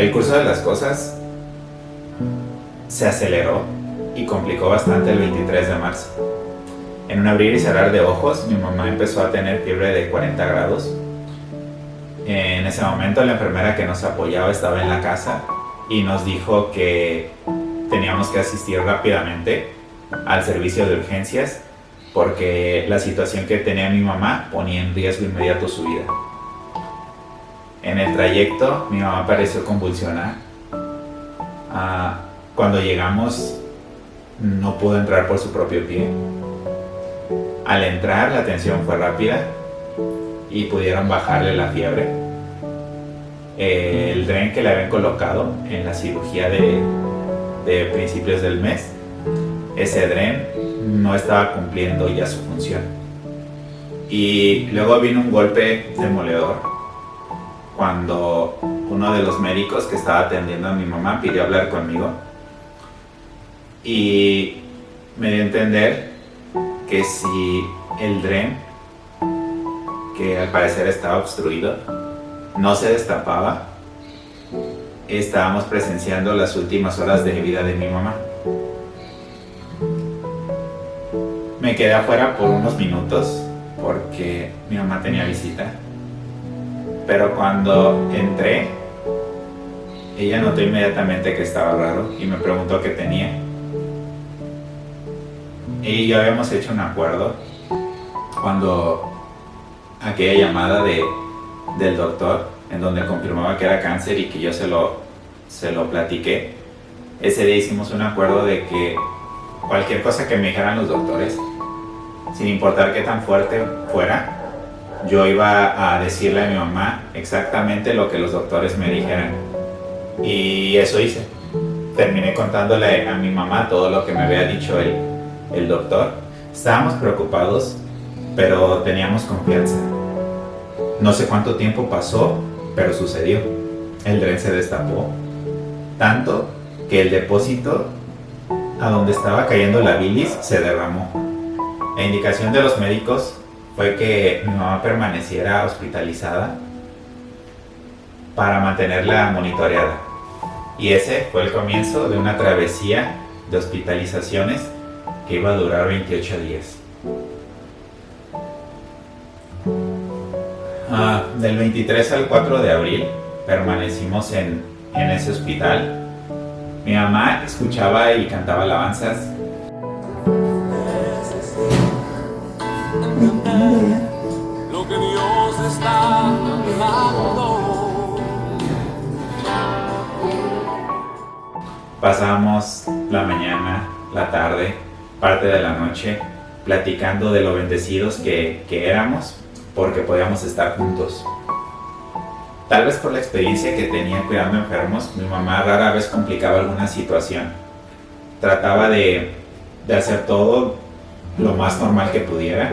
El curso de las cosas se aceleró y complicó bastante el 23 de marzo. En un abrir y cerrar de ojos, mi mamá empezó a tener fiebre de 40 grados. En ese momento la enfermera que nos apoyaba estaba en la casa y nos dijo que teníamos que asistir rápidamente al servicio de urgencias porque la situación que tenía mi mamá ponía en riesgo inmediato su vida. En el trayecto mi mamá pareció convulsionar. Cuando llegamos no pudo entrar por su propio pie. Al entrar la atención fue rápida y pudieron bajarle la fiebre. El dren que le habían colocado en la cirugía de principios del mes, ese dren no estaba cumpliendo ya su función. Y luego vino un golpe demoledor cuando uno de los médicos que estaba atendiendo a mi mamá pidió hablar conmigo y me dio a entender que si el dren, que al parecer estaba obstruido, no se destapaba, estábamos presenciando las últimas horas de vida de mi mamá. Me quedé afuera por unos minutos porque mi mamá tenía visita, pero cuando entré, ella notó inmediatamente que estaba raro y me preguntó qué tenía. Ella y yo habíamos hecho un acuerdo cuando aquella llamada del doctor en donde confirmaba que era cáncer y que yo se lo platiqué. Ese día hicimos un acuerdo de que cualquier cosa que me dijeran los doctores, sin importar qué tan fuerte fuera, yo iba a decirle a mi mamá exactamente lo que los doctores me dijeran. Y eso hice. Terminé contándole a mi mamá todo lo que me había dicho el doctor. Estábamos preocupados, pero teníamos confianza. No sé cuánto tiempo pasó, pero sucedió. El dren se destapó, tanto que el depósito a donde estaba cayendo la bilis se derramó. La indicación de los médicos fue que mi mamá permaneciera hospitalizada para mantenerla monitoreada. Y ese fue el comienzo de una travesía de hospitalizaciones que iba a durar 28 días. Del 23 al 4 de abril permanecimos en ese hospital. Mi mamá escuchaba y cantaba alabanzas. Lo que Dios está hablando. Pasábamos la mañana, la tarde, parte de la noche platicando de lo bendecidos que éramos porque podíamos estar juntos. Tal vez por la experiencia que tenía cuidando enfermos, mi mamá rara vez complicaba alguna situación. Trataba de hacer todo lo más normal que pudiera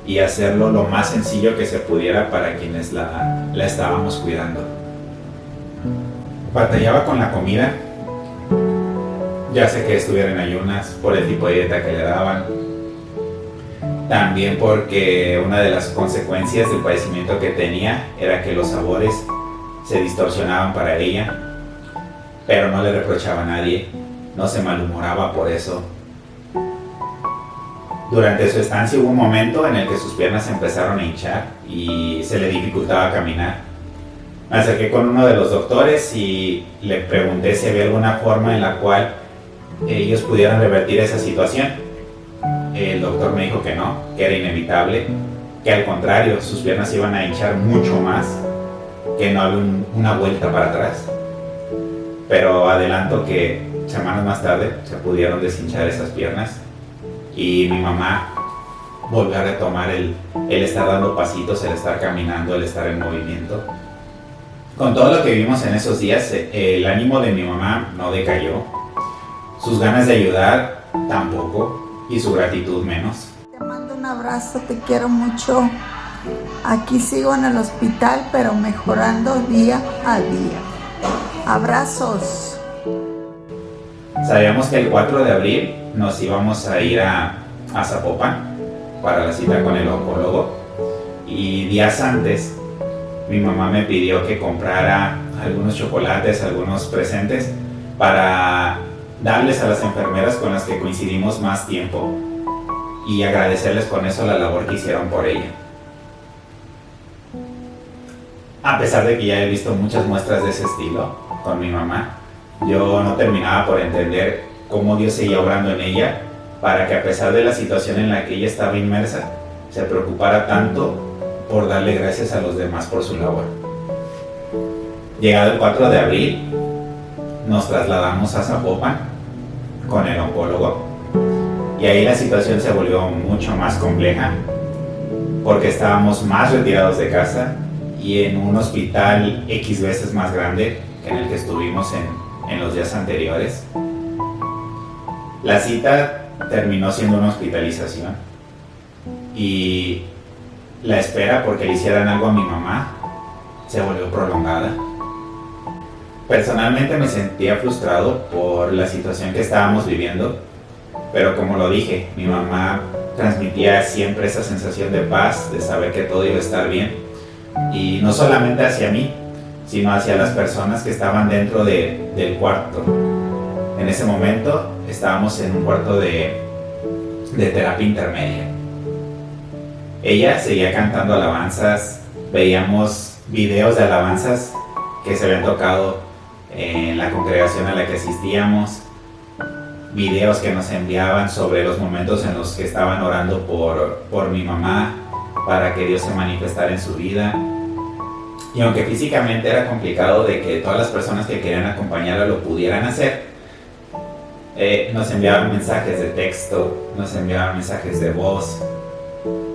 y hacerlo lo más sencillo que se pudiera para quienes la estábamos cuidando. Batallaba con la comida, ya sé que estuviera en ayunas por el tipo de dieta que le daban. También porque una de las consecuencias del padecimiento que tenía era que los sabores se distorsionaban para ella, pero no le reprochaba a nadie, no se malhumoraba por eso. Durante su estancia hubo un momento en el que sus piernas empezaron a hinchar y se le dificultaba caminar. Me acerqué con uno de los doctores y le pregunté si había alguna forma en la cual ellos pudieran revertir esa situación. El doctor me dijo que no, que era inevitable, que al contrario, sus piernas iban a hinchar mucho más, que no había una vuelta para atrás. Pero adelanto que semanas más tarde se pudieron deshinchar esas piernas y mi mamá volvió a retomar el estar dando pasitos, el estar caminando, el estar en movimiento. Con todo lo que vivimos en esos días, el ánimo de mi mamá no decayó, sus ganas de ayudar tampoco, y su gratitud menos. Te mando un abrazo, te quiero mucho. Aquí sigo en el hospital, pero mejorando día a día. Abrazos. Sabíamos que el 4 de abril nos íbamos a ir a Zapopan para la cita con el oncólogo y días antes mi mamá me pidió que comprara algunos chocolates, algunos presentes para darles a las enfermeras con las que coincidimos más tiempo y agradecerles con eso la labor que hicieron por ella. A pesar de que ya he visto muchas muestras de ese estilo con mi mamá, yo no terminaba por entender cómo Dios seguía obrando en ella para que, a pesar de la situación en la que ella estaba inmersa, se preocupara tanto por darle gracias a los demás por su labor. Llegado el 4 de abril, nos trasladamos a Zapopan con el oncólogo y ahí la situación se volvió mucho más compleja porque estábamos más retirados de casa y en un hospital X veces más grande que en el que estuvimos en los días anteriores. La cita terminó siendo una hospitalización y la espera porque le hicieran algo a mi mamá se volvió prolongada. Personalmente me sentía frustrado por la situación que estábamos viviendo, pero como lo dije, mi mamá transmitía siempre esa sensación de paz, de saber que todo iba a estar bien, y no solamente hacia mí, sino hacia las personas que estaban dentro del cuarto. En ese momento estábamos en un cuarto de terapia intermedia. Ella seguía cantando alabanzas, veíamos videos de alabanzas que se habían tocado en la congregación a la que asistíamos, videos que nos enviaban sobre los momentos en los que estaban orando por mi mamá para que Dios se manifestara en su vida. Y aunque físicamente era complicado de que todas las personas que querían acompañarla lo pudieran hacer, nos enviaban mensajes de texto, nos enviaban mensajes de voz,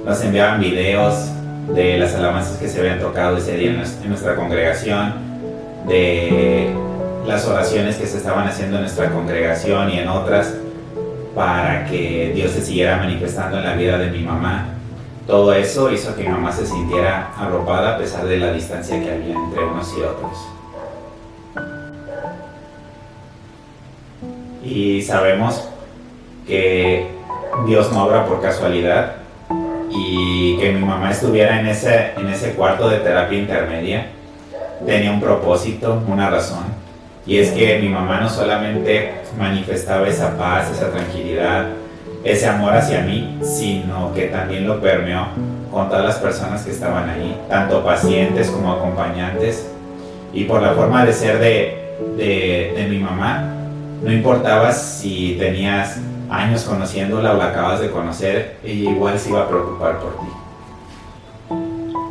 nos enviaban videos de las alabanzas que se habían tocado ese día en nuestra congregación, de las oraciones que se estaban haciendo en nuestra congregación y en otras para que Dios se siguiera manifestando en la vida de mi mamá. Todo eso hizo que mi mamá se sintiera arropada a pesar de la distancia que había entre unos y otros. Y sabemos que Dios no obra por casualidad y que mi mamá estuviera en ese cuarto de terapia intermedia tenía un propósito, una razón, y es que mi mamá no solamente manifestaba esa paz, esa tranquilidad, ese amor hacia mí, sino que también lo permeó con todas las personas que estaban ahí, tanto pacientes como acompañantes. Y por la forma de ser de mi mamá, no importaba si tenías años conociéndola o la acabas de conocer, ella igual se iba a preocupar por ti.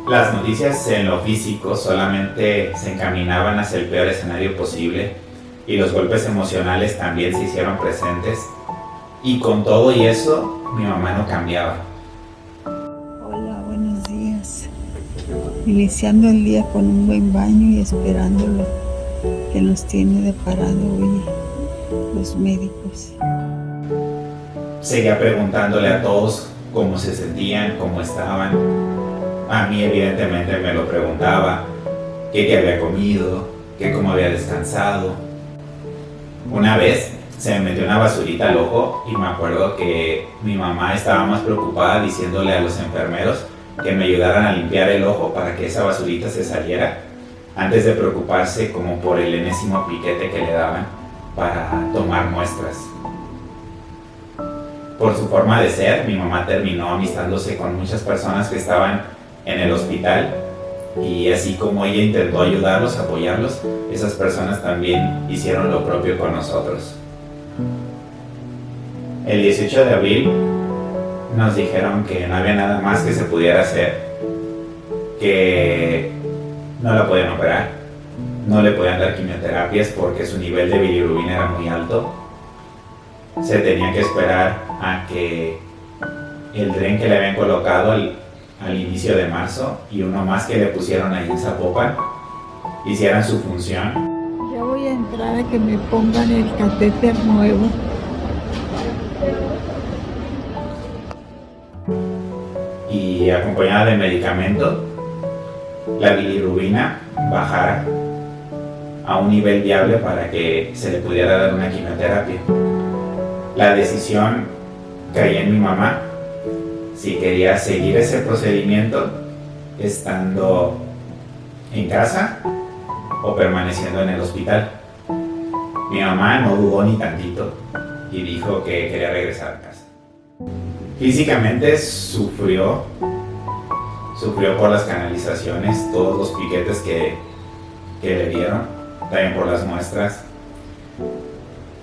Las noticias en lo físico solamente se encaminaban hacia el peor escenario posible y los golpes emocionales también se hicieron presentes. Y con todo y eso, mi mamá no cambiaba. Hola, buenos días. Iniciando el día con un buen baño y esperando lo que nos tiene deparado hoy los médicos. Seguía preguntándole a todos cómo se sentían, cómo estaban. A mí evidentemente me lo preguntaba, qué había comido, cómo había descansado. Una vez se me metió una basurita al ojo y me acuerdo que mi mamá estaba más preocupada diciéndole a los enfermeros que me ayudaran a limpiar el ojo para que esa basurita se saliera, antes de preocuparse como por el enésimo piquete que le daban para tomar muestras. Por su forma de ser, mi mamá terminó amistándose con muchas personas que estaban en el hospital y así como ella intentó ayudarlos, apoyarlos, esas personas también hicieron lo propio con nosotros. El 18 de abril nos dijeron que no había nada más que se pudiera hacer, que no la podían operar, no le podían dar quimioterapias porque su nivel de bilirrubina era muy alto. Se tenía que esperar a que el tren que le habían colocado al inicio de marzo y uno más que le pusieron ahí en Zapopan hicieran su función. Ya voy a entrar a que me pongan el catéter nuevo. Y acompañada de medicamento, la bilirrubina bajara a un nivel viable para que se le pudiera dar una quimioterapia. La decisión caía en mi mamá si quería seguir ese procedimiento estando en casa o permaneciendo en el hospital. Mi mamá no dudó ni tantito y dijo que quería regresar a casa. Físicamente sufrió por las canalizaciones, todos los piquetes que le dieron, también por las muestras.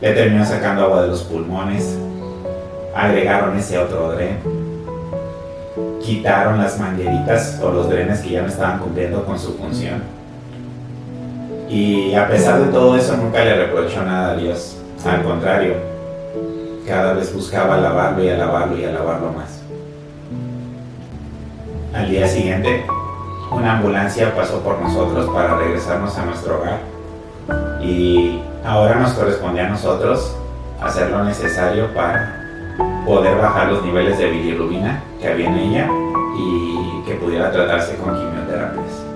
Le terminó sacando agua de los pulmones, agregaron ese otro dren, quitaron las mangueritas o los drenes que ya no estaban cumpliendo con su función. Y a pesar de todo eso nunca le reprochó nada a Dios, al contrario, cada vez buscaba alabarlo y alabarlo y alabarlo más. Al día siguiente, una ambulancia pasó por nosotros para regresarnos a nuestro hogar y ahora nos corresponde a nosotros hacer lo necesario para poder bajar los niveles de bilirrubina que había en ella y que pudiera tratarse con quimioterapias.